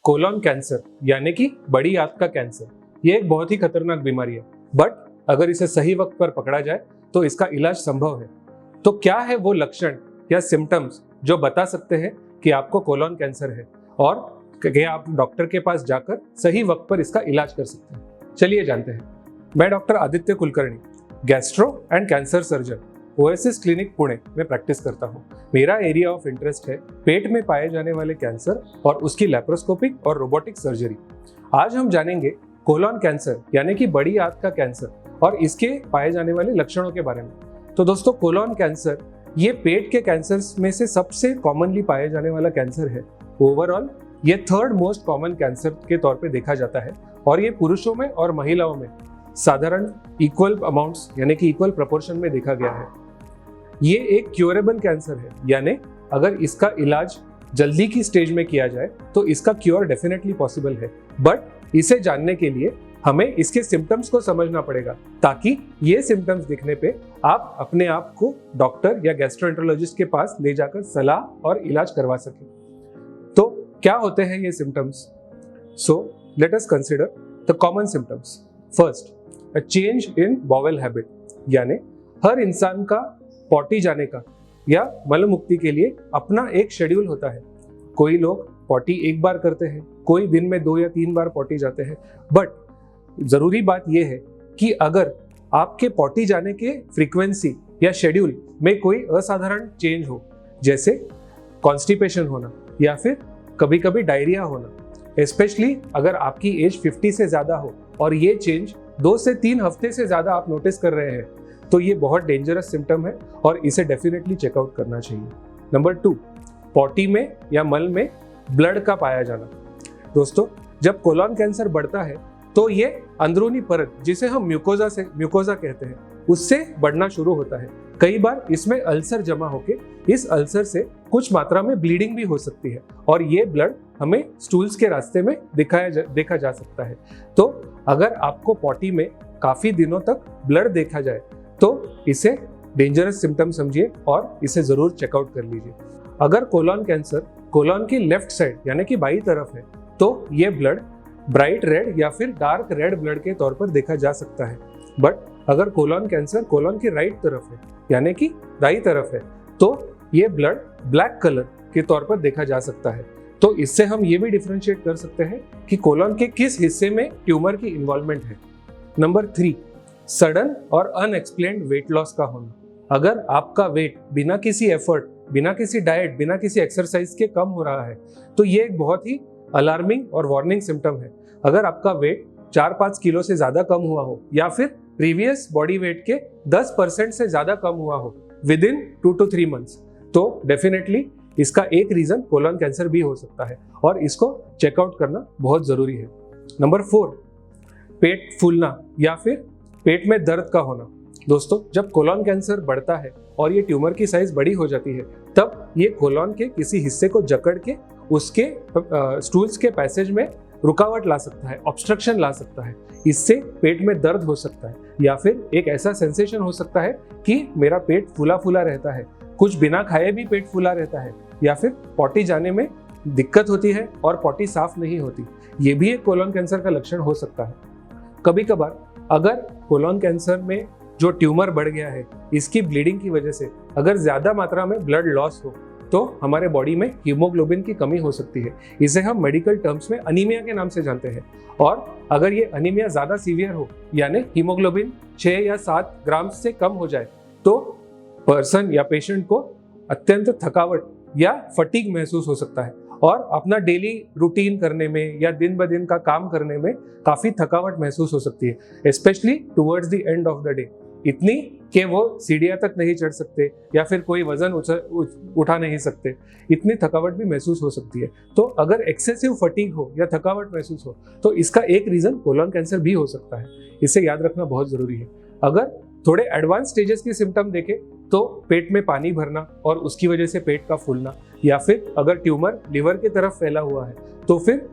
Colon cancer यानी कि बड़ी आंत का कैंसर, ये एक बहुत ही खतरनाक बीमारी है, बट अगर इसे सही वक्त पर पकड़ा जाए तो इसका इलाज संभव है। तो क्या है वो लक्षण या सिम्टम्स जो बता सकते हैं कि आपको कोलोन कैंसर है और क्या आप डॉक्टर के पास जाकर सही वक्त पर इसका इलाज कर सकते हैं? चलिए जानते हैं। मैं doctor Aditya Kulkarni, gastro and cancer surgeon, oasis clinic Pune में प्रैक्टिस करता हूँ। मेरा एरिया ऑफ इंटरेस्ट है पेट में पाए जाने वाले कैंसर और उसकी लैप्रोस्कोपिक और रोबोटिक सर्जरी। आज हम जानेंगे कोलोन कैंसर यानी कि बड़ी आंत का कैंसर और इसके पाए जाने वाले लक्षणों के बारे में। तो दोस्तों, कोलोन कैंसर ये पेट के कैंसर्स में से सबसे कॉमनली पाए जाने वाला कैंसर है। ओवरऑल ये थर्ड मोस्ट कॉमन कैंसर के तौर पे देखा जाता है और ये पुरुषों में और महिलाओं में साधारण इक्वल अमाउंट्स यानी कि इक्वल प्रोपोर्शन में देखा गया है। ये एक क्योरेबल कैंसर है, यानी अगर इसका इलाज जल्दी की स्टेज में किया जाए तो इसका क्योर डेफिनेटली पॉसिबल है। बट इसे जानने के लिए हमें इसके सिम्टम्स को समझना पड़ेगा ताकि ये सिम्टम्स दिखने पे आप अपने आप को डॉक्टर या गैस्ट्रोएंटरोलॉजिस्ट के पास ले जाकर सलाह और इलाज करवा सकें। तो क्या होते हैं ये symptoms? So let us consider the common symptoms. First, a change in bowel habit, यानी हर इंसान का पॉटी जाने का या मल मुक्ति के लिए अपना एक शेड्यूल होता है। कोई लोग पॉटी एक बार करते हैं, कोई दिन में 2 या 3 बार पॉटी जाते हैं। बट जरूरी बात यह है कि अगर आपके पॉटी जाने के फ्रीक्वेंसी या शेड्यूल में कोई असाधारण चेंज हो, जैसे कॉन्स्टिपेशन होना या फिर कभी कभी डायरिया होना, स्पेशली अगर आपकी एज 50 से ज्यादा हो और ये चेंज 2 से 3 हफ्ते से ज्यादा आप नोटिस कर रहे हैं, तो ये बहुत डेंजरस सिम्टम है और इसे डेफिनेटली चेकआउट करना चाहिए। नंबर 2, पॉटी में या मल में ब्लड का पाया जाना। दोस्तों, जब कोलोन कैंसर बढ़ता है तो ये अंदरूनी परत, जिसे हम म्यूकोजा कहते हैं, उससे बढ़ना शुरू होता है। कई बार इसमें अल्सर जमा होके इस अल्सर से कुछ मात्रा में ब्लीडिंग भी हो सकती है और ये ब्लड हमें स्टूल्स के रास्ते में देखा जा सकता है। तो अगर आपको पॉटी में काफी दिनों तक ब्लड देखा जाए तो इसे डेंजरस सिम्टम समझिए और इसे जरूर चेकआउट कर लीजिए। अगर कोलोन कैंसर कोलोन की लेफ्ट साइड यानी कि बाई तरफ है तो ये ब्लड ब्राइट रेड या फिर डार्क रेड ब्लड के तौर पर देखा जा सकता है। बट अगर कोलोन कैंसर कोलोन की राइट तरफ है यानी कि दाई तरफ है तो ये ब्लड ब्लैक कलर के तौर पर देखा जा सकता है। तो इससे हम ये भी डिफरेंशिएट कर सकते हैं कि कोलोन के किस हिस्से में ट्यूमर की इन्वॉल्वमेंट है। नंबर 3, सडन और अनएक्सप्लेन्ड वेट लॉस का होना। अगर आपका वेट बिना किसी एफर्ट, बिना किसी डाइट, बिना किसी एक्सरसाइज के कम हो रहा है तो ये एक बहुत ही अलार्मिंग और वार्निंग सिम्टम है। अगर आपका वेट 4-5 किलो से ज्यादा कम हुआ हो या फिर प्रीवियस बॉडी वेट के 10% से ज्यादा कम हुआ हो विद इन 2 to 3 months, तो डेफिनेटली इसका एक रीजन कोलोन कैंसर भी हो सकता है और इसको चेकआउट करना बहुत जरूरी है। नंबर 4, पेट फूलना या फिर पेट में दर्द का होना। दोस्तों, जब कोलोन कैंसर बढ़ता है और ये ट्यूमर की साइज बड़ी हो जाती है तब ये कोलोन के किसी हिस्से को जकड़ के उसके स्टूल्स के पैसेज में रुकावट ला सकता है, ऑब्स्ट्रक्शन ला सकता है। इससे पेट में दर्द हो सकता है या फिर एक ऐसा सेंसेशन हो सकता है कि मेरा पेट फूला फूला रहता है, कुछ बिना खाए भी पेट फूला रहता है या फिर पॉटी जाने में दिक्कत होती है और पॉटी साफ नहीं होती। ये भी एक कोलोन कैंसर का लक्षण हो सकता है। कभी कभार अगर कोलोन कैंसर में जो ट्यूमर बढ़ गया है इसकी ब्लीडिंग की वजह से अगर ज्यादा मात्रा में ब्लड लॉस हो तो हमारे बॉडी में हीमोग्लोबिन की कमी हो सकती है। इसे हम मेडिकल टर्म्स में अनीमिया के नाम से जानते हैं। और अगर ये अनीमिया ज्यादा सीवियर हो यानी हीमोग्लोबिन 6 या 7 ग्राम से कम हो जाए तो पर्सन या पेशेंट को अत्यंत थकावट या फटीग महसूस हो सकता है और अपना डेली रूटीन करने में या दिन ब दिन का काम करने में काफी थकावट महसूस हो सकती है, specially towards the end of the day. इतनी कि वो सीढ़ियां तक नहीं चढ़ सकते या फिर कोई वजन उठा नहीं सकते, इतनी थकावट भी महसूस हो सकती है। तो अगर एक्सेसिव फटीग हो या थकावट महसूस हो तो इसका एक रीजन कोलोन कैंसर भी हो सकता है। इसे याद रखना बहुत जरूरी है। अगर थोड़े एडवांस स्टेजेस के सिम्टम देखें तो पेट में पानी भरना और उसकी वजह से पेट का फूलना, या फिर अगर ट्यूमर लिवर की तरफ फैला हुआ है तो फिर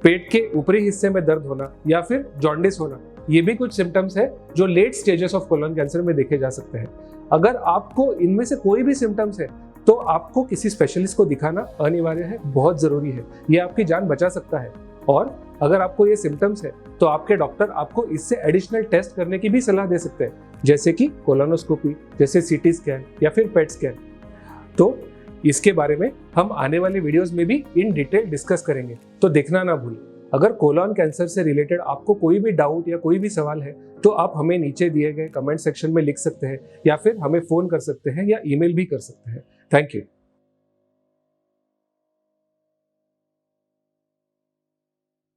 पेट के ऊपरी हिस्से में दर्द होना या फिर जॉन्डिस होना, ये भी कुछ सिम्टम्स है जो late stages of colon cancer में देखे जा सकते हैं। अगर आपको इनमें से कोई भी सिम्टम्स है तो आपको किसी स्पेशलिस्ट को दिखाना अनिवार्य है, बहुत जरूरी है। ये आपकी जान बचा सकता है। और अगर आपको ये सिम्टम्स है तो आपके डॉक्टर आपको इससे एडिशनल टेस्ट करने की भी सलाह दे सकते हैं, जैसे कि कोलोनोस्कोपी, जैसे सीटी स्कैन या फिर पेट स्कैन। तो इसके बारे में हम आने वाले वीडियोस में भी इन डिटेल डिस्कस करेंगे, तो देखना ना भूलें। अगर कोलोन कैंसर से रिलेटेड आपको कोई भी डाउट या कोई भी सवाल है तो आप हमें नीचे दिए गए कमेंट सेक्शन में लिख सकते हैं या फिर हमें फोन कर सकते हैं या ईमेल भी कर सकते हैं। Thank you.